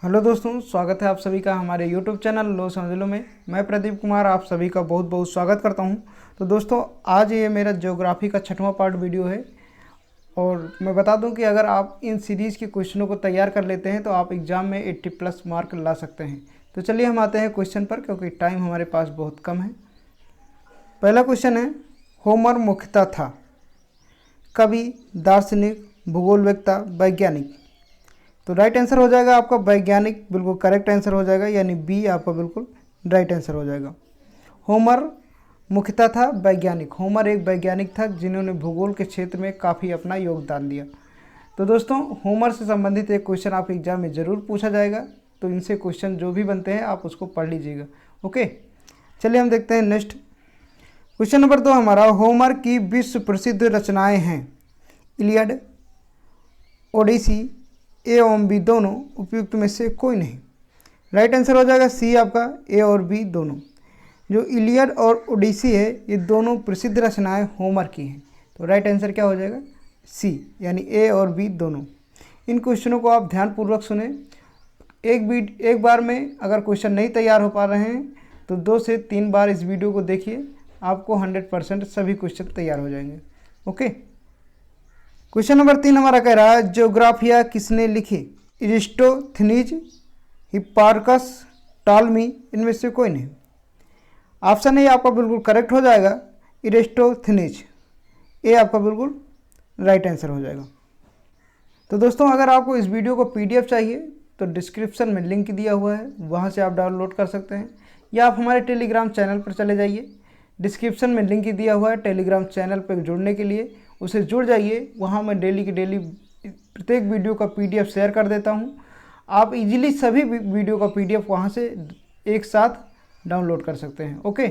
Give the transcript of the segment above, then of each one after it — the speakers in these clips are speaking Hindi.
हेलो दोस्तों, स्वागत है आप सभी का हमारे YouTube चैनल लो समझ लो में। मैं प्रदीप कुमार आप सभी का बहुत बहुत स्वागत करता हूं। तो दोस्तों, आज ये मेरा ज्योग्राफी का 6वां पार्ट वीडियो है और मैं बता दूं कि अगर आप इन सीरीज़ के क्वेश्चनों को तैयार कर लेते हैं तो आप एग्ज़ाम में 80+ मार्क ला सकते हैं। तो चलिए हम आते हैं क्वेश्चन पर, क्योंकि टाइम हमारे पास बहुत कम है। पहला क्वेश्चन है, होमर मुख्यतः था कवि, दार्शनिक, भूगोलवेत्ता, वैज्ञानिक। तो राइट आंसर हो जाएगा आपका वैज्ञानिक, बिल्कुल करेक्ट आंसर हो जाएगा, यानी बी आपका बिल्कुल राइट आंसर हो जाएगा। होमर मुख्यतः था वैज्ञानिक। होमर एक वैज्ञानिक था जिन्होंने भूगोल के क्षेत्र में काफ़ी अपना योगदान दिया। तो दोस्तों, होमर से संबंधित एक क्वेश्चन आप एग्जाम में ज़रूर पूछा जाएगा, तो इनसे क्वेश्चन जो भी बनते हैं आप उसको पढ़ लीजिएगा। ओके, चलिए हम देखते हैं नेक्स्ट क्वेश्चन नंबर 2 हमारा। होमर की विश्व प्रसिद्ध रचनाएँ हैं इलियड, ओडिसी, ए एवं बी दोनों उपयुक्त में से कोई नहीं। राइट आंसर हो जाएगा सी आपका, ए और बी दोनों। जो इलियड और ओडिसी है ये दोनों प्रसिद्ध रचनाएं होमर की हैं। तो राइट आंसर क्या हो जाएगा, सी, यानी ए और बी दोनों। इन क्वेश्चनों को आप ध्यानपूर्वक सुने। एक बार में अगर क्वेश्चन नहीं तैयार हो पा रहे हैं तो 2 से 3 बार इस वीडियो को देखिए, आपको 100% सभी क्वेश्चन तैयार हो जाएंगे। ओके, क्वेश्चन नंबर 3 हमारा कह रहा है, ज्योग्राफिया किसने लिखी? इरिस्टोथनीज, हिप्पारकस, टॉलमी, इनमें से कोई नहीं। ऑप्शन ए आपका बिल्कुल करेक्ट हो जाएगा, इरिस्टोथनीज। ए आपका बिल्कुल राइट आंसर हो जाएगा। तो दोस्तों, अगर आपको इस वीडियो को PDF चाहिए तो डिस्क्रिप्शन में लिंक दिया हुआ है, वहाँ से आप डाउनलोड कर सकते हैं, या आप हमारे टेलीग्राम चैनल पर चले जाइए। डिस्क्रिप्शन में लिंक दिया हुआ है टेलीग्राम चैनल पर जुड़ने के लिए, उसे जुड़ जाइए। वहाँ मैं डेली की डेली प्रत्येक वीडियो का PDF शेयर कर देता हूँ। आप इजीली सभी वीडियो का PDF वहाँ से एक साथ डाउनलोड कर सकते हैं। ओके,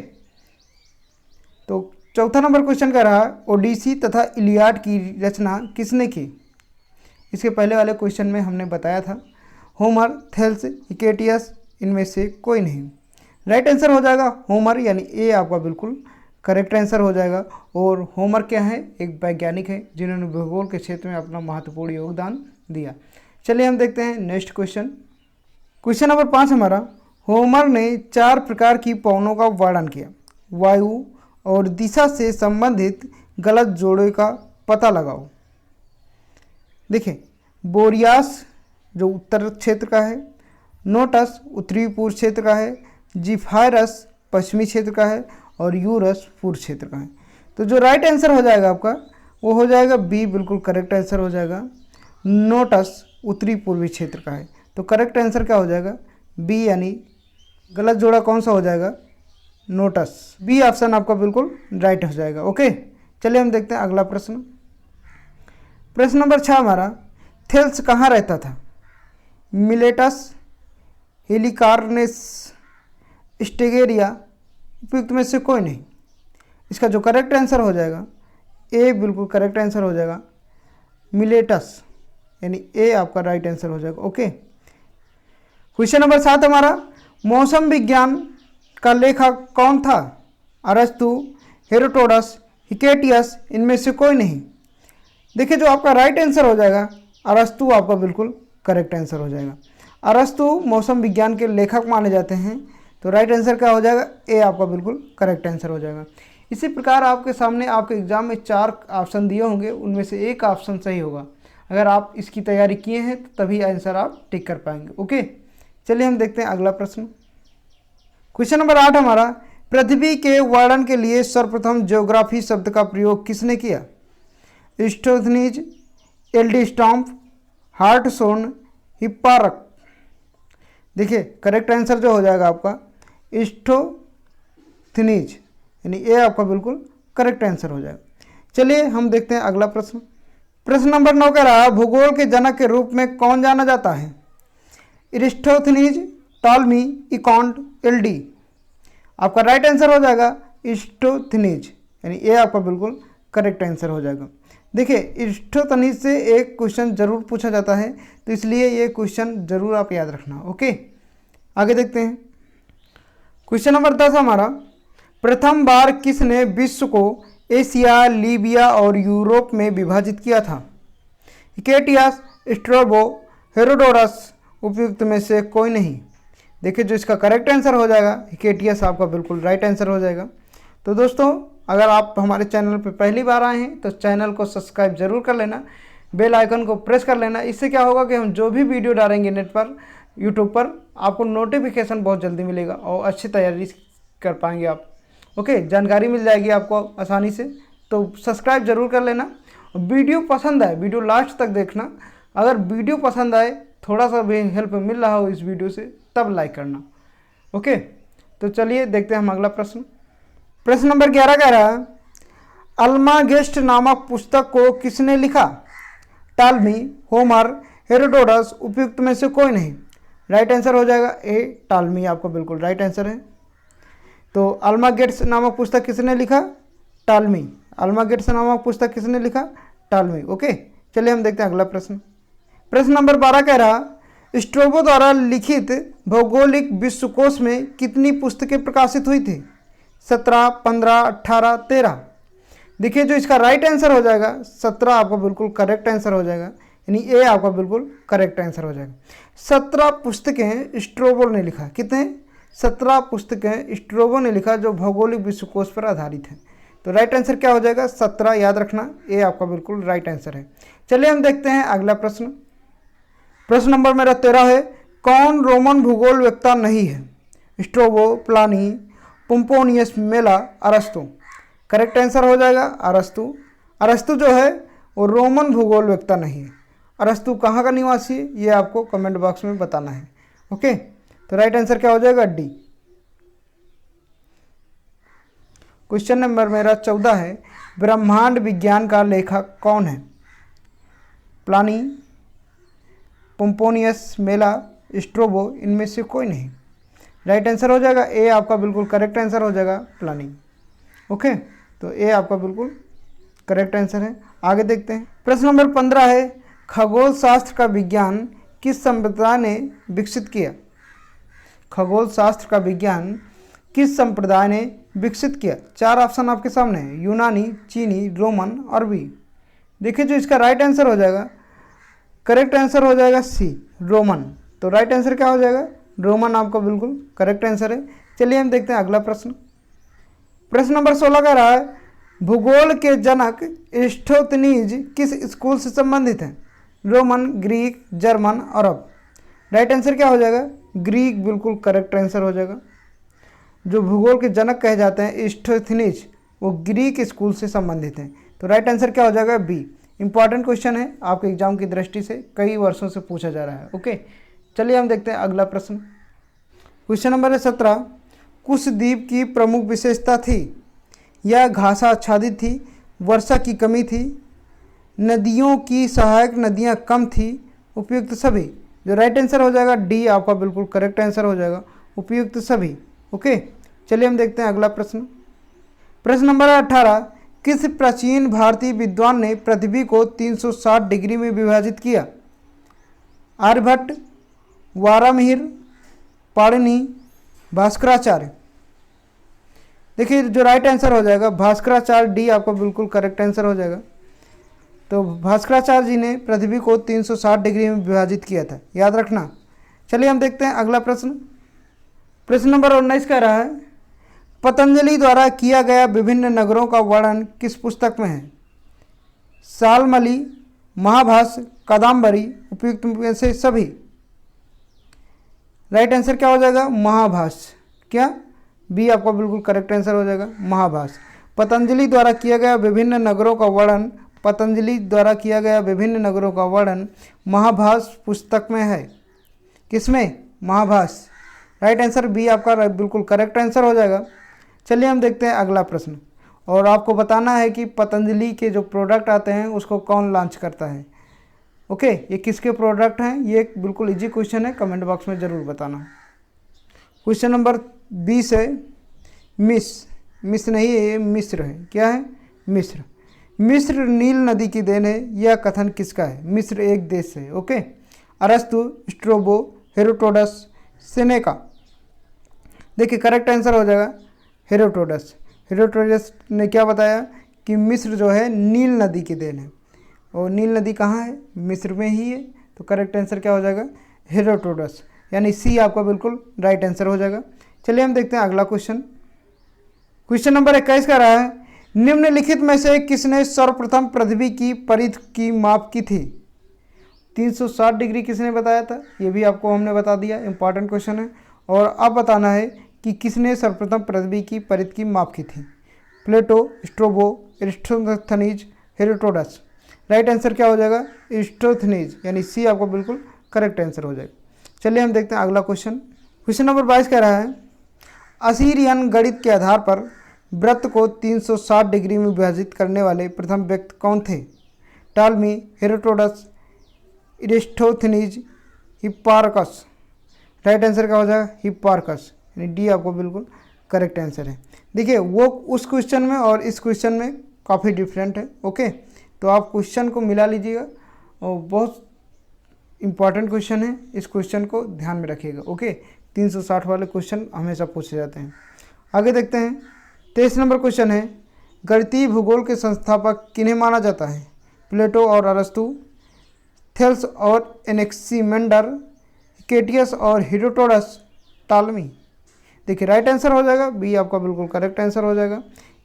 तो चौथा नंबर क्वेश्चन का रहा, ओडिसी तथा इलियाड की रचना किसने की? इसके पहले वाले क्वेश्चन में हमने बताया था होमर, थेल्स, हिकेटियस, इनमें से कोई नहीं। राइट आंसर हो जाएगा होमर, यानी ए आपका बिल्कुल करेक्ट आंसर हो जाएगा। और होमर क्या है? एक वैज्ञानिक है जिन्होंने भूगोल के क्षेत्र में अपना महत्वपूर्ण योगदान दिया। चलिए हम देखते हैं नेक्स्ट क्वेश्चन। क्वेश्चन नंबर 5 हमारा, होमर ने 4 प्रकार की पवनों का वर्णन किया। वायु और दिशा से संबंधित गलत जोड़े का पता लगाओ। देखिए, बोरियास जो उत्तर क्षेत्र का है, नोटस उत्तरी पूर्व क्षेत्र का है, जिफायरस पश्चिमी क्षेत्र का है और यूरस पूर्व क्षेत्र का है। तो जो राइट आंसर हो जाएगा आपका वो हो जाएगा बी, बिल्कुल करेक्ट आंसर हो जाएगा। नोटस उत्तरी पूर्वी क्षेत्र का है। तो करेक्ट आंसर क्या हो जाएगा, बी, यानी गलत जोड़ा कौन सा हो जाएगा, नोटस। बी ऑप्शन आपका बिल्कुल राइट हो जाएगा। ओके, चलिए हम देखते हैं अगला प्रश्न। प्रश्न नंबर 6 हमारा, थेल्स कहाँ रहता था? मिलेटस, हेलिकार्नेस, स्टेगेरिया, उपयुक्त में से कोई नहीं। इसका जो करेक्ट आंसर हो जाएगा ए, बिल्कुल करेक्ट आंसर हो जाएगा मिलेटस, यानी ए आपका राइट आंसर हो जाएगा। ओके, क्वेश्चन नंबर 7 हमारा, मौसम विज्ञान का लेखक कौन था? अरस्तु, हेरोडोटस, हिकेटियस, इनमें से कोई नहीं। देखिए, जो आपका राइट आंसर हो जाएगा अरस्तु आपका बिल्कुल करेक्ट आंसर हो जाएगा। अरस्तु मौसम विज्ञान के लेखक माने जाते हैं। तो राइट आंसर क्या हो जाएगा, ए आपका बिल्कुल करेक्ट आंसर हो जाएगा। इसी प्रकार आपके सामने आपके एग्जाम में 4 ऑप्शन दिए होंगे, उनमें से एक ऑप्शन सही होगा। अगर आप इसकी तैयारी किए हैं तो तभी आंसर आप टिक कर पाएंगे। ओके, चलिए हम देखते हैं अगला प्रश्न। क्वेश्चन नंबर 8 हमारा, पृथ्वी के वर्णन के लिए सर्वप्रथम ज्योग्राफी शब्द का प्रयोग किसने किया? स्टोथनीज, एलडी स्टॉम्प, हार्टसोन, हिप्पारक। देखिए, करेक्ट आंसर जो हो जाएगा आपका स्टोथनीज, यानी ए आपका बिल्कुल करेक्ट आंसर हो जाएगा। चलिए हम देखते हैं अगला प्रश्न। प्रश्न नंबर 9 कह रहा है, भूगोल के जनक के रूप में कौन जाना जाता है? इरिस्टोथनीज, टॉलमी, इकॉन्ट, एलडी। आपका राइट आंसर हो जाएगा इरिस्टोथनीज, यानी ए आपका बिल्कुल करेक्ट आंसर हो जाएगा। देखिए, इरिस्टोथनीज से एक क्वेश्चन जरूर पूछा जाता है, तो इसलिए ये क्वेश्चन जरूर आप याद रखना। ओके, आगे देखते हैं। क्वेश्चन नंबर 10 हमारा, प्रथम बार किसने विश्व को एशिया, लीबिया और यूरोप में विभाजित किया था? हिकेटियस, स्ट्रैबो, हेरोडोटस, उपयुक्त में से कोई नहीं। देखिए जो इसका करेक्ट आंसर हो जाएगा हिकेटियस आपका बिल्कुल राइट आंसर हो जाएगा। तो दोस्तों अगर आप हमारे चैनल पर पहली बार आए हैं तो चैनल को सब्सक्राइब जरूर कर लेना, बेल आइकन को प्रेस कर लेना। इससे क्या होगा कि हम जो भी वीडियो डालेंगे नेट पर, यूट्यूब पर, आपको नोटिफिकेशन बहुत जल्दी मिलेगा और अच्छी तैयारी कर पाएंगे आप। ओके, जानकारी मिल जाएगी आपको आसानी से। तो सब्सक्राइब जरूर कर लेना। वीडियो पसंद आए वीडियो लास्ट तक देखना। अगर वीडियो पसंद आए, थोड़ा सा भी हेल्प मिल रहा हो इस वीडियो से, तब लाइक करना। ओके, तो चलिए देखते हैं हम अगला प्रश्न। प्रश्न नंबर 11 कह रहा है, अल्मागेस्ट नामक पुस्तक को किसने लिखा? टालमी, होमर, हेरोडोटस, उपयुक्त में से कोई नहीं। राइट आंसर हो जाएगा ए टालमी, आपको बिल्कुल राइट आंसर है। तो अल्मागेट्स नामक पुस्तक किसने लिखा? टालमी। अल्मागेट्स नामक पुस्तक किसने लिखा? टालमी। ओके, चलिए हम देखते हैं अगला प्रश्न। प्रश्न नंबर 12 कह रहा, स्ट्रोबो द्वारा लिखित भौगोलिक विश्वकोश में कितनी पुस्तकें प्रकाशित हुई थी? 17, 15, 18, 13। देखिए जो इसका राइट आंसर हो जाएगा 17 आपका बिल्कुल करेक्ट आंसर हो जाएगा, यानी ए आपका बिल्कुल करेक्ट आंसर हो जाएगा। 17 पुस्तकें स्ट्रोबो ने लिखा। कितने? 17 पुस्तकें स्ट्रोबो ने लिखा जो भौगोलिक विश्वकोश पर आधारित है। तो राइट आंसर क्या हो जाएगा? 17, याद रखना, ए आपका बिल्कुल राइट आंसर है। चलिए हम देखते हैं अगला प्रश्न। प्रश्न नंबर मेरा 13 है, कौन रोमन भूगोल वेत्ता नहीं है? स्ट्रोबो, प्लानी, पोम्पोनियस, मेला, अरस्तु। करेक्ट आंसर हो जाएगा अरस्तु। अरस्तु जो है वो रोमन भूगोल वेत्ता नहीं है। अरस्तु कहाँ का निवासी है ये आपको कमेंट बॉक्स में बताना है। ओके, तो राइट आंसर क्या हो जाएगा? डी। क्वेश्चन नंबर मेरा 14 है, ब्रह्मांड विज्ञान का लेखक कौन है? प्लानी, पोम्पोनियस, मेला, स्ट्रोबो, इनमें से कोई नहीं। राइट आंसर हो जाएगा ए आपका बिल्कुल करेक्ट आंसर हो जाएगा प्लानी। ओके, तो ए आपका बिल्कुल करेक्ट आंसर है। आगे देखते हैं। प्रश्न नंबर 15 है, खगोल शास्त्र का विज्ञान किस संप्रदाय ने विकसित किया? खगोल शास्त्र का विज्ञान किस संप्रदाय ने विकसित किया? 4 ऑप्शन आपके सामने है, यूनानी, चीनी, रोमन, अरबी। देखिए जो इसका राइट आंसर हो जाएगा, करेक्ट आंसर हो जाएगा सी, रोमन। तो राइट आंसर क्या हो जाएगा? रोमन आपका बिल्कुल करेक्ट आंसर है। चलिए हम देखते हैं अगला प्रश्न। प्रश्न नंबर 16 कह रहा है, भूगोल के जनक एरिस्टोथेनीज किस स्कूल से संबंधित हैं? रोमन, ग्रीक, जर्मन, अरब। राइट आंसर क्या हो जाएगा? ग्रीक बिल्कुल करेक्ट आंसर हो जाएगा। जो भूगोल के जनक कहे जाते हैं एरिस्टोथेनीज, वो ग्रीक स्कूल से संबंधित हैं। तो राइट आंसर क्या हो जाएगा? बी। इंपॉर्टेंट क्वेश्चन है, आपके एग्जाम की दृष्टि से कई वर्षों से पूछा जा रहा है। ओके, चलिए हम देखते हैं अगला प्रश्न। क्वेश्चन नंबर 17, कुश द्वीप की प्रमुख विशेषता थी? यह घासा आच्छादित थी, वर्षा की कमी थी, नदियों की सहायक नदियां कम थी, उपयुक्त सभी। जो राइट आंसर हो जाएगा डी आपका बिल्कुल करेक्ट आंसर हो जाएगा, उपयुक्त सभी। ओके, चलिए हम देखते हैं अगला प्रश्न। प्रश्न नंबर 18, किस प्राचीन भारतीय विद्वान ने पृथ्वी को 360 डिग्री में विभाजित किया? आर्यभट्ट, वारामिहिर, पाणिनि, भास्कराचार्य। देखिए जो राइट आंसर हो जाएगा भास्कराचार्य, डी आपका बिल्कुल करेक्ट आंसर हो जाएगा। तो भास्कराचार्य जी ने पृथ्वी को 360 डिग्री में विभाजित किया था, याद रखना। चलिए हम देखते हैं अगला प्रश्न। प्रश्न नंबर 19 कह रहा है, पतंजलि द्वारा किया गया विभिन्न नगरों का वर्णन किस पुस्तक में है? सालमली, महाभाष्य, कादम्बरी, उपयुक्त में से सभी। राइट आंसर क्या हो जाएगा? महाभाष्य। क्या? बी आपका बिल्कुल करेक्ट आंसर हो जाएगा, महाभाष्य। पतंजलि द्वारा किया गया विभिन्न नगरों का वर्णन, पतंजलि द्वारा किया गया विभिन्न नगरों का वर्णन महाभाष्य पुस्तक में है। किसमें? महाभाष्य। राइट आंसर बी आपका बिल्कुल करेक्ट आंसर हो जाएगा। चलिए हम देखते हैं अगला प्रश्न, और आपको बताना है कि पतंजलि के जो प्रोडक्ट आते हैं उसको कौन लॉन्च करता है। ओके, ये किसके प्रोडक्ट हैं? ये एक बिल्कुल इजी क्वेश्चन है, कमेंट बॉक्स में ज़रूर बताना। क्वेश्चन नंबर 20 है, मिस्र नहीं है, ये मिस्र है। क्या है? मिस्र। मिस्र नील नदी की देन है, यह कथन किसका है? मिस्र एक देश है। ओके, अरस्तु, स्ट्रोबो, हेरोडोटस, सेनेका। देखिए करेक्ट आंसर हो जाएगा हेरोडोटस। हेरोडोटस ने क्या बताया कि मिस्र जो है नील नदी की देन है, और नील नदी कहाँ है? मिस्र में ही है। तो करेक्ट आंसर क्या हो जाएगा? हेरोडोटस, यानी सी आपका बिल्कुल राइट आंसर हो जाएगा। चलिए हम देखते हैं अगला क्वेश्चन। क्वेश्चन नंबर 21 का रहा है, निम्नलिखित में से किसने सर्वप्रथम पृथ्वी की परिधि की माप की थी? 360 डिग्री किसने बताया था? ये भी आपको हमने बता दिया, इंपॉर्टेंट क्वेश्चन है। और अब बताना है कि किसने सर्वप्रथम पृथ्वी की परिधि की माप की थी? प्लेटो, स्ट्रोबो, एरिस्टोथनीज, हेरोडोटस। राइट आंसर क्या हो जाएगा? एरिस्टोथनीज, यानी सी आपको बिल्कुल करेक्ट आंसर हो जाएगा। चलिए हम देखते हैं अगला क्वेश्चन। क्वेश्चन नंबर 22 कह रहा है, असीरियन गणित के आधार पर वृत्त को 360 डिग्री में विभाजित करने वाले प्रथम व्यक्ति कौन थे? टालमी, हेरोडोटस, एरिस्टोथनीज, हिप्पारकस। राइट आंसर क्या हो जाएगा? हिप्पारकस, यानी डी आपको बिल्कुल करेक्ट आंसर है। देखिए वो उस क्वेश्चन में और इस क्वेश्चन में काफ़ी डिफरेंट है। ओके, तो आप क्वेश्चन को मिला लीजिएगा और बहुत इंपॉर्टेंट क्वेश्चन है, इस क्वेश्चन को ध्यान में रखिएगा। ओके, 360 वाले क्वेश्चन हमेशा पूछे जाते हैं। आगे देखते हैं। 23 नंबर क्वेश्चन है, गणितीय भूगोल के संस्थापक किन्हें माना जाता है? प्लेटो और अरस्तु, थेल्स और एनेक्सीमेंडर, हिकेटियस और हेरोडोटस, टालमी। देखिए राइट आंसर हो जाएगा बी आपका बिल्कुल करेक्ट आंसर हो जाएगा,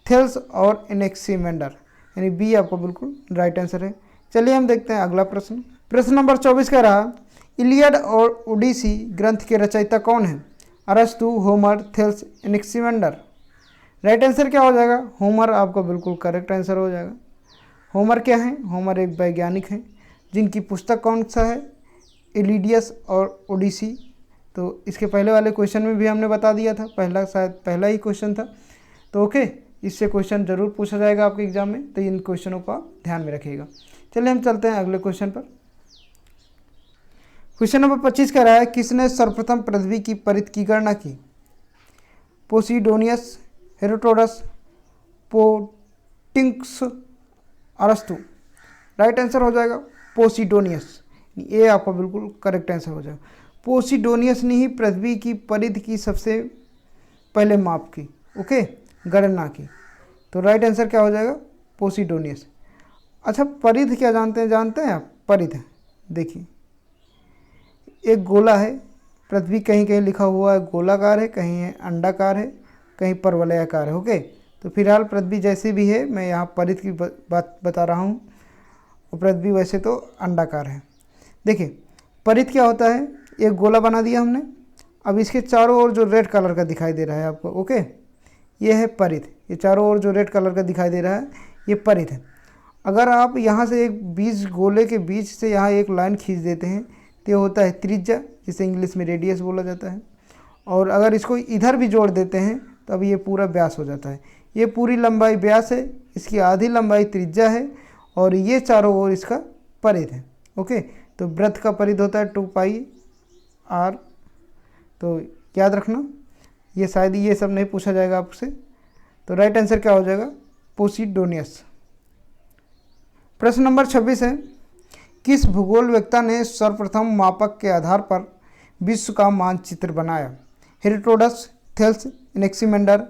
थेल्स और एनेक्सीमेंडर, यानी बी आपका बिल्कुल राइट आंसर है। चलिए हम देखते हैं अगला प्रश्न। प्रश्न नंबर 24 का रहा, इलियड और ओडिसी ग्रंथ के रचयिता कौन है? अरस्तु, होमर, थेल्स, एनेक्सीमेंडर। राइट आंसर क्या हो जाएगा? होमर आपका बिल्कुल करेक्ट आंसर हो जाएगा। होमर क्या है? होमर एक वैज्ञानिक हैं जिनकी पुस्तक कौन सा है? इलिडियस और ओडिसी। तो इसके पहले वाले क्वेश्चन में भी हमने बता दिया था, शायद पहला ही क्वेश्चन था। तो ओके, इससे क्वेश्चन जरूर पूछा जाएगा आपके एग्जाम में, तो इन क्वेश्चनों को आप ध्यान में रखिएगा। चलिए हम चलते हैं अगले क्वेश्चन पर। क्वेश्चन नंबर 25 कह रहा है, किसने सर्वप्रथम पृथ्वी की परिधि की गणना की? पोसिडोनियस, हेरोडोटस, पोटिंक्स, अरस्तु। राइट आंसर हो जाएगा पोसिडोनियस, ये आपका बिल्कुल करेक्ट आंसर हो जाएगा। पोसिडोनियस ने ही पृथ्वी की परिधि की सबसे पहले माप की, ओके, गणना की। तो राइट आंसर क्या हो जाएगा? पोसिडोनियस। अच्छा, परिधि क्या जानते हैं आप? परिधि देखिए, एक गोला है, पृथ्वी कहीं कहीं लिखा हुआ है गोलाकार है, कहीं है अंडाकार है, कहीं परवलयाकार है। ओके, तो फिलहाल पृथ्वी जैसी भी है, मैं यहाँ परिधि की बात बता रहा हूँ, और पृथ्वी वैसे तो अंडाकार है। देखिए परिधि क्या होता है, एक गोला बना दिया हमने, अब इसके चारों ओर जो रेड कलर का दिखाई दे रहा है आपको, ओके, ये है परिधि। ये चारों ओर जो रेड कलर का दिखाई दे रहा है ये परिधि है। अगर आप यहाँ से एक बीच गोले के बीच से यहाँ एक लाइन खींच देते हैं तो ये होता है त्रिज्या, जिसे इंग्लिश में रेडियस बोला जाता है। और अगर इसको इधर भी जोड़ देते हैं तो अब ये पूरा व्यास हो जाता है। ये पूरी लंबाई व्यास है, इसकी आधी लंबाई त्रिज्या है, और ये चारों ओर इसका परिधि है। ओके, तो वृत्त का परिधि होता है 2πr। तो याद रखना, ये शायद ये सब नहीं पूछा जाएगा आपसे। तो राइट आंसर क्या हो जाएगा? पोसिडोनियस। प्रश्न नंबर 26 है, किस भूगोलवेत्ता ने सर्वप्रथम मापक के आधार पर विश्व का मानचित्र बनाया? Herodotus, Thales, Anaximander,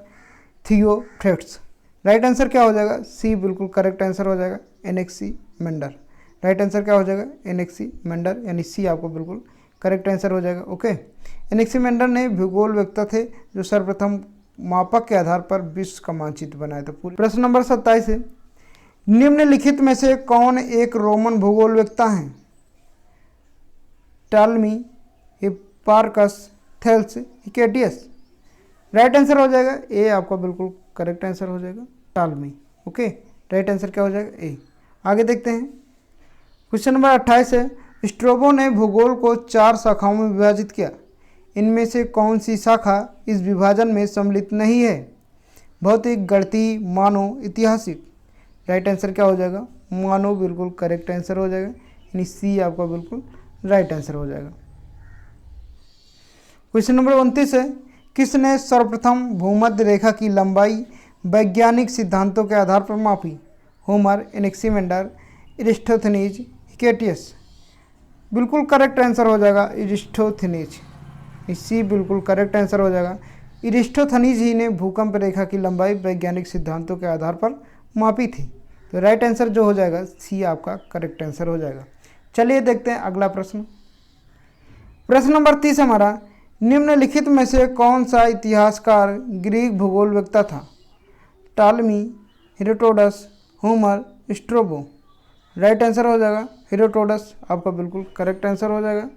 Theophrastus. Right answer क्या हो जाएगा? सी बिल्कुल करेक्ट आंसर हो जाएगा, एनेक्सीमेंडर। राइट आंसर क्या हो जाएगा? एनेक्सीमेंडर, यानी सी आपको बिल्कुल करेक्ट आंसर हो जाएगा। ओके, एनेक्सीमेंडर ने भूगोलवेत्ता थे जो सर्वप्रथम मापक के आधार पर विश्व का मानचित्र बनाया था। पूरी प्रश्न नंबर 27 है, निम्नलिखित में से कौन एक रोमन भूगोलवेत्ता है? टालमी, हिप्पारकस, थेल्स, हिकेटियस। राइट आंसर हो जाएगा ए आपका बिल्कुल करेक्ट आंसर हो जाएगा, टालमी। ओके, राइट आंसर क्या हो जाएगा? ए। आगे देखते हैं। क्वेश्चन नंबर 28 है, स्ट्रोबो ने भूगोल को 4 शाखाओं में विभाजित किया, इनमें से कौन सी शाखा इस विभाजन में सम्मिलित नहीं है? भौतिक, गणितीय, मानव, ऐतिहासिक। राइट आंसर क्या हो जाएगा? मानव बिल्कुल करेक्ट आंसर हो जाएगा, यानी सी आपका बिल्कुल राइट आंसर हो जाएगा। क्वेश्चन नंबर 29 है, किसने सर्वप्रथम भूमध्य रेखा की लंबाई वैज्ञानिक सिद्धांतों के आधार पर मापी? Homer, Anaximander, Eratosthenes, Hecataeus. बिल्कुल करेक्ट आंसर हो जाएगा एरिस्टोथनीज, सी बिल्कुल करेक्ट आंसर हो जाएगा। एरिस्टोथनीज ही ने भूकंप रेखा की लंबाई वैज्ञानिक सिद्धांतों के आधार पर मापी थी। तो राइट आंसर जो हो जाएगा सी आपका करेक्ट आंसर हो जाएगा। चलिए देखते हैं अगला प्रश्न। प्रश्न नंबर 30 हमारा, निम्नलिखित में से कौन सा इतिहासकार ग्रीक भूगोल व्यक्ता था? टालमी, Herodotus, Homer, strobo. Right answer हो जाएगा हेरोडोटस, आपका बिल्कुल करेक्ट आंसर हो जाएगा।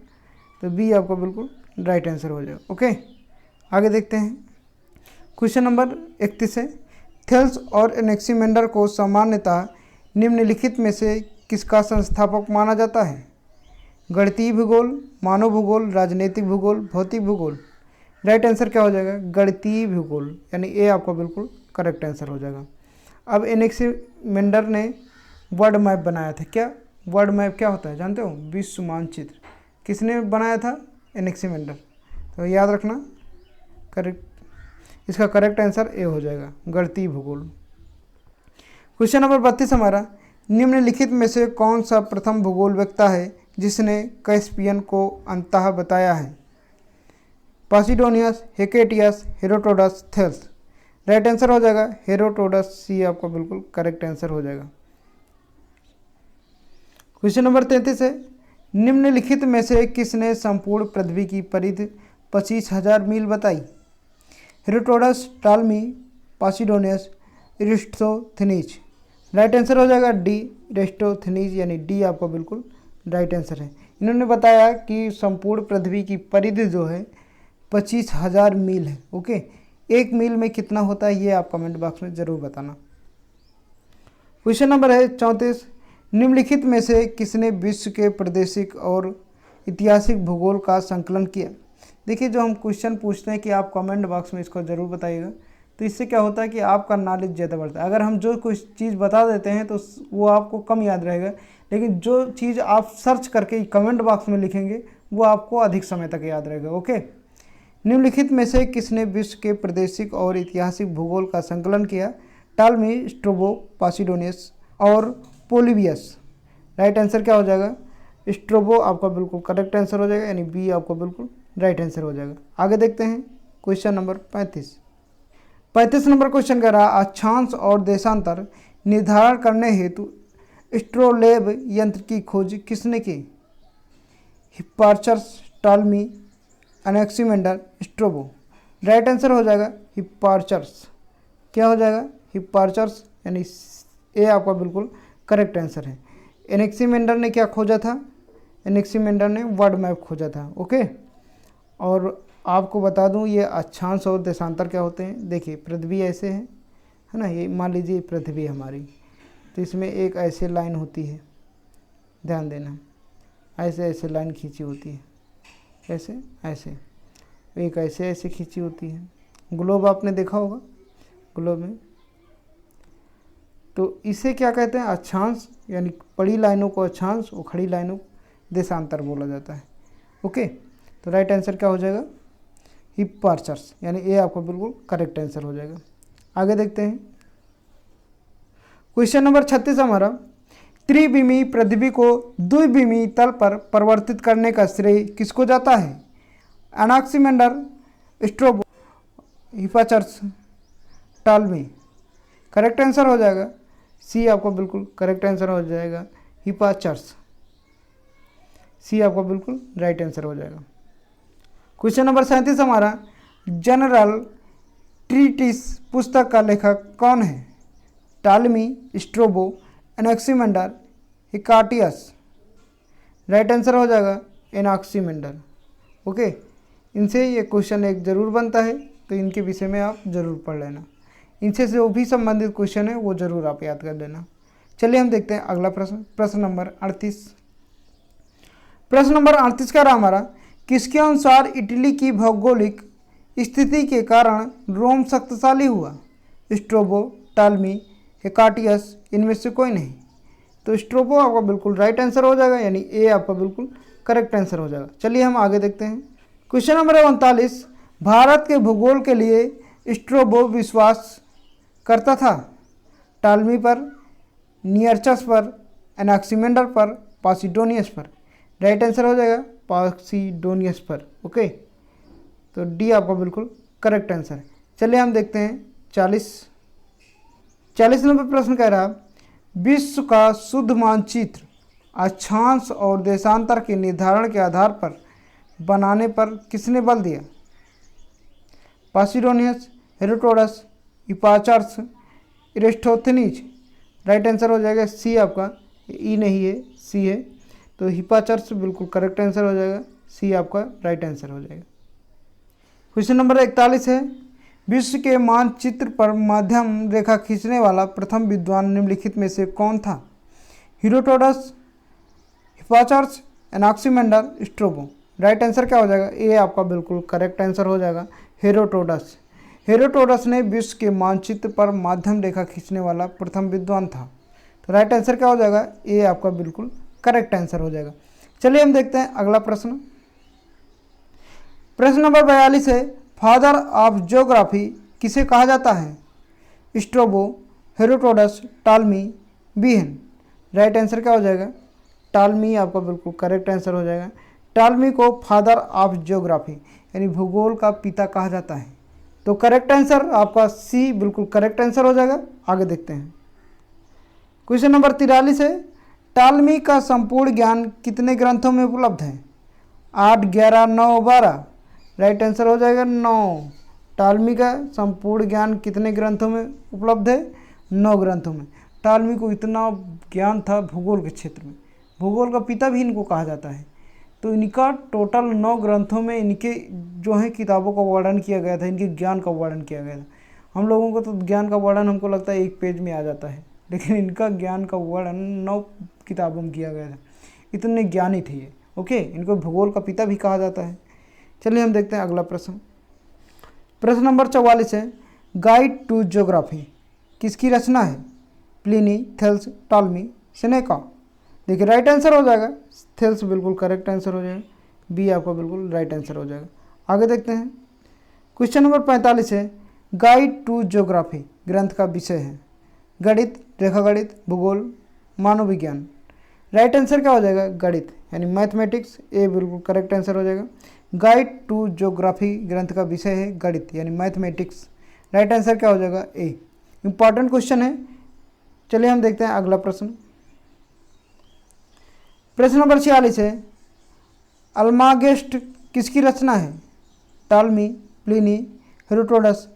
तो बी आपका बिल्कुल राइट आंसर हो जाएगा। ओके, आगे देखते हैं। क्वेश्चन नंबर 31 है, थेल्स और एनेक्सीमेंडर को सामान्यतः निम्नलिखित में से किसका संस्थापक माना जाता है? गणितीय भूगोल, मानव भूगोल, राजनीतिक भूगोल, भौतिक भूगोल। राइट आंसर क्या हो जाएगा? गणितीय भूगोल, यानी ए आपका बिल्कुल करेक्ट आंसर हो जाएगा। अब एनेक्सीमेंडर ने वर्ल्ड मैप बनाया था। क्या वर्ल्ड मैप क्या होता है जानते हो? विश्व मानचित्र। किसने बनाया था? एनेक्सीमेंडर। तो याद रखना, करेक्ट, इसका करेक्ट आंसर ए हो जाएगा, गणितीय भूगोल। क्वेश्चन नंबर 32 हमारा, निम्नलिखित में से कौन सा प्रथम भूगोल व्यक्ता है जिसने कैस्पियन को अंततः बताया है? पॉसिडोनियस, हेकेटियस, हेरोडोटस, थेल्स। राइट आंसर हो जाएगा हेरोडोटस, सी आपका बिल्कुल करेक्ट आंसर हो जाएगा। क्वेश्चन नंबर 33 है, निम्नलिखित में से किसने संपूर्ण पृथ्वी की परिधि 25,000 मील बताई? हेरोडोटस, टालमी, पॉसिडोनियस, इरिस्टोथेनीज। राइट आंसर हो जाएगा डी, इरिस्टोथेनीज, यानी डी आपका बिल्कुल राइट आंसर है। इन्होंने बताया कि संपूर्ण पृथ्वी की परिधि जो है 25,000 मील है। ओके, एक मील में कितना होता है ये आप कमेंट बॉक्स में ज़रूर बताना। क्वेश्चन नंबर है 34, निम्नलिखित में से किसने विश्व के प्रादेशिक और ऐतिहासिक भूगोल का संकलन किया? देखिए, जो हम क्वेश्चन पूछते हैं कि आप कमेंट बॉक्स में इसको ज़रूर बताइएगा, तो इससे क्या होता है कि आपका नॉलेज ज़्यादा बढ़ता है। अगर हम जो कुछ चीज़ बता देते हैं तो वो आपको कम याद रहेगा, लेकिन जो चीज़ आप सर्च करके कमेंट बॉक्स में लिखेंगे वो आपको अधिक समय तक याद रहेगा। ओके, निम्नलिखित में से किसने विश्व के प्रादेशिक और ऐतिहासिक भूगोल का संकलन किया? टालमी, स्ट्रोबो, पॉसिडोनियस और पोलिबियस। राइट आंसर क्या हो जाएगा? स्ट्रोबो आपका बिल्कुल करेक्ट आंसर हो जाएगा, यानी बी आपका बिल्कुल राइट आंसर हो जाएगा। आगे देखते हैं क्वेश्चन नंबर 35 नंबर क्वेश्चन कह रहा, अक्षांश और देशांतर निर्धारण करने हेतु एस्ट्रोलेब यंत्र की खोज किसने की? हिप्पार्चस, टालमी, एनेक्सीमेंडर, स्ट्रोबो। राइट आंसर हो जाएगा हिप्पार्चस। क्या हो जाएगा? हिप्पार्चस, यानी ए आपका बिल्कुल करेक्ट आंसर है। एनेक्सीमेंडर ने क्या खोजा था? एनेक्सीमेंडर ने वर्ल्ड मैप खोजा था। ओके, और आपको बता दूं ये अक्षांश और देशांतर क्या होते हैं। देखिए, पृथ्वी ऐसे है ना, ये मान लीजिए पृथ्वी हमारी, तो इसमें एक ऐसे लाइन होती है, ध्यान देना, ऐसे ऐसे लाइन खींची होती है, ऐसे ऐसे, एक ऐसे ऐसे खींची होती है। ग्लोब आपने देखा होगा, ग्लोब में, तो इसे क्या कहते हैं? अक्षांश, यानी बड़ी लाइनों को अक्षांश और खड़ी लाइनों को देशांतर बोला जाता है। ओके, तो राइट आंसर क्या हो जाएगा? हिप्पार्चस, यानी ए आपको बिल्कुल करेक्ट आंसर हो जाएगा। आगे देखते हैं क्वेश्चन नंबर 36 हमारा, त्रिविमीय पृथ्वी को द्विविमीय तल पर परिवर्तित करने का श्रेय किसको जाता है? एनाक्सीमेंडर, स्ट्रोबो, हिप्पार्चस, टालमी। करेक्ट आंसर हो जाएगा सी आपको बिल्कुल करेक्ट आंसर हो जाएगा, हिप्पार्चस, सी आपको बिल्कुल राइट आंसर हो जाएगा। क्वेश्चन नंबर 37 हमारा, जनरल ट्रीटिस पुस्तक का लेखक कौन है? टालमी, स्ट्रोबो, एनाक्सीमेंडर, हिकाटियस। राइट आंसर हो जाएगा एनाक्सीमेंडर। ओके, इनसे ये क्वेश्चन एक ज़रूर बनता है, तो इनके विषय में आप ज़रूर पढ़ लेना। इनसे जो भी संबंधित क्वेश्चन है वो ज़रूर आप याद कर लेना। चलिए हम देखते हैं अगला प्रश्न, प्रश्न नंबर 38। प्रश्न नंबर 38 का रहा हमारा, किसके अनुसार इटली की भौगोलिक स्थिति के कारण रोम शक्तिशाली हुआ? स्ट्रोबो, टालमी, हेकाटियस, इनमें से कोई नहीं। तो स्ट्रोबो आपका बिल्कुल राइट आंसर हो जाएगा, यानी ए आपका बिल्कुल करेक्ट आंसर हो जाएगा। चलिए हम आगे देखते हैं क्वेश्चन नंबर 39, भारत के भूगोल के लिए स्ट्रोबो विश्वास करता था? टालमी पर, नियरचस पर, एनाक्सीमेंडर पर, पॉसिडोनियस पर। राइट आंसर हो जाएगा पॉसिडोनियस पर। ओके, तो डी आपका बिल्कुल करेक्ट आंसर है। चलिए हम देखते हैं 40 नंबर प्रश्न कह रहा, विश्व का शुद्ध मानचित्र अक्षांश और देशांतर के निर्धारण के आधार पर बनाने पर किसने बल दिया? पासिडोनियस, हेरोडोटस, हिप्पारचस, इरेस्टोथेनीज। राइट आंसर हो जाएगा सी आपका, ई नहीं है, सी है। तो हिप्पारचस बिल्कुल करेक्ट आंसर हो जाएगा, सी आपका राइट आंसर हो जाएगा। क्वेश्चन नंबर 41 है, विश्व के मानचित्र पर मध्यम रेखा खींचने वाला प्रथम विद्वान निम्नलिखित में से कौन था? Herodotus, Hipparchus, Anaximander, Strabo. Right answer क्या हो जाएगा? ए आपका बिल्कुल करेक्ट आंसर हो जाएगा, हेरोडोटस। हेरोडोटस ने विश्व के मानचित्र पर माध्यम रेखा खींचने वाला प्रथम विद्वान था। तो राइट आंसर क्या हो जाएगा? ए आपका बिल्कुल करेक्ट आंसर हो जाएगा। चलिए हम देखते हैं अगला प्रश्न। प्रश्न नंबर 42 है, फादर ऑफ ज्योग्राफी किसे कहा जाता है? स्ट्रैबो, हेरोडोटस, टालमी, बीहन। राइट आंसर क्या हो जाएगा? टालमी आपका बिल्कुल करेक्ट आंसर हो जाएगा। टालमी को फादर ऑफ ज्योग्राफी यानी भूगोल का पिता कहा जाता है। तो करेक्ट आंसर आपका सी बिल्कुल करेक्ट आंसर हो जाएगा। आगे देखते हैं। क्वेश्चन नंबर 43 है, टालमी का संपूर्ण ज्ञान कितने ग्रंथों में उपलब्ध है? 8, 11, 9, 12। राइट आंसर हो जाएगा 9। टालमी का संपूर्ण ज्ञान कितने ग्रंथों में उपलब्ध है? 9 ग्रंथों में। टालमी को इतना ज्ञान था भूगोल के क्षेत्र में, भूगोल का पिता भी इनको कहा जाता है। तो इनका टोटल 9 ग्रंथों में इनके जो है किताबों का वर्णन किया गया था, इनके ज्ञान का वर्णन किया गया था। हम लोगों को तो ज्ञान का वर्णन हमको लगता है 1 पेज में आ जाता है, लेकिन इनका ज्ञान का वर्णन 9 किताबों में किया गया था। इतने ज्ञानी थे ये। ओके, इनको भूगोल का पिता भी कहा जाता है। चलिए हम देखते हैं अगला प्रश्न। प्रश्न नंबर 44 है, गाइड टू ज्योग्राफी किसकी रचना है? Pliny, Thales, Ptolemy, Seneca. देखिए राइट आंसर हो जाएगा थेल्स बिल्कुल करेक्ट आंसर हो जाएगा, बी आपका बिल्कुल राइट आंसर हो जाएगा। आगे देखते हैं। क्वेश्चन नंबर 45 है, गाइड टू ज्योग्राफी ग्रंथ का विषय है गणित, रेखागणित, भूगोल, मानव विज्ञान। राइट आंसर क्या हो जाएगा? गणित यानी मैथमेटिक्स, ए बिल्कुल करेक्ट आंसर हो जाएगा। गाइड टू ज्योग्राफी ग्रंथ का विषय है गणित यानी मैथमेटिक्स। राइट आंसर क्या हो जाएगा? ए। इंपॉर्टेंट क्वेश्चन है। चलिए हम देखते हैं अगला प्रश्न। प्रश्न नंबर 46 है, अल्मागेस्ट किसकी रचना है? टालमी, प्लिनी, हेरोडोटस,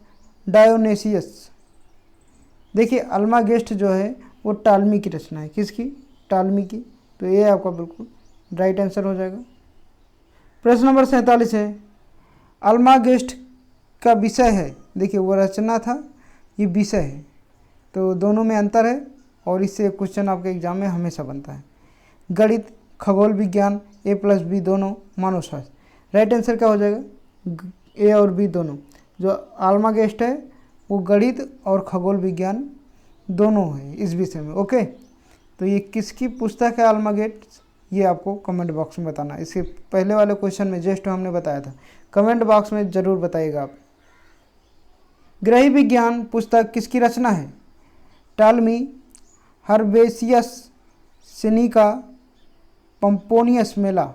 डायोनेसियस। देखिए अल्मागेस्ट जो है वो टालमी की रचना है। किसकी? टालमी की। तो ये आपका बिल्कुल राइट आंसर हो जाएगा। प्रश्न नंबर 47 है, अल्मागेस्ट का विषय है, देखिए वो रचना था, ये विषय है, तो दोनों में अंतर है और इससे क्वेश्चन आपके एग्जाम में हमेशा बनता है। गणित, खगोल विज्ञान, ए प्लस बी दोनों, मानवशास्त्र। राइट आंसर क्या हो जाएगा? ए और बी दोनों। जो अल्मागेस्ट है वो गणित और खगोल विज्ञान दोनों है इस विषय में। ओके, तो ये किसकी पुस्तक है अल्मागेस्ट, ये आपको कमेंट बॉक्स में बताना। इसके पहले वाले क्वेश्चन में जस्ट हमने बताया था, कमेंट बॉक्स में ज़रूर बताइएगा आप। ग्रही विज्ञान पुस्तक किसकी रचना है? टालमी, हर्बेसियस, सेनेका, पंपोनियस मेला।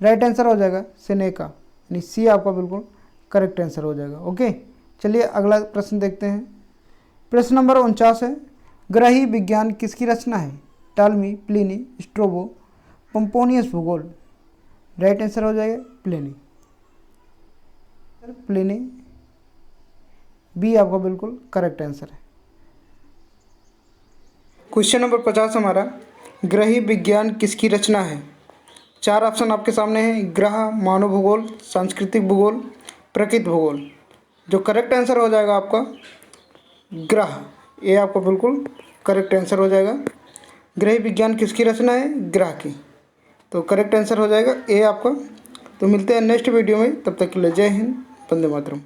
राइट आंसर हो जाएगा सेनेका यानी सी आपका बिल्कुल करेक्ट आंसर हो जाएगा। ओके, चलिए अगला प्रश्न देखते हैं। प्रश्न नंबर 49 है, ग्रही विज्ञान किसकी रचना है? टालमी, प्लिनी, स्ट्रैबो, पंपोनियस, भूगोल। राइट आंसर हो जाएगा प्लिनी। प्लिनी, बी आपका बिल्कुल करेक्ट आंसर है। क्वेश्चन नंबर 50 हमारा, ग्रही विज्ञान किसकी रचना है? 4 ऑप्शन आपके सामने हैं, ग्रह, मानव भूगोल, सांस्कृतिक भूगोल, प्रकृति भूगोल। जो करेक्ट आंसर हो जाएगा आपका ग्रह, ये आपका बिल्कुल करेक्ट आंसर हो जाएगा। ग्रही विज्ञान किसकी रचना है? ग्रह की। तो करेक्ट आंसर हो जाएगा ए आपका। तो मिलते हैं नेक्स्ट वीडियो में, तब तक के लिए जय हिंद, वंदे मातरम।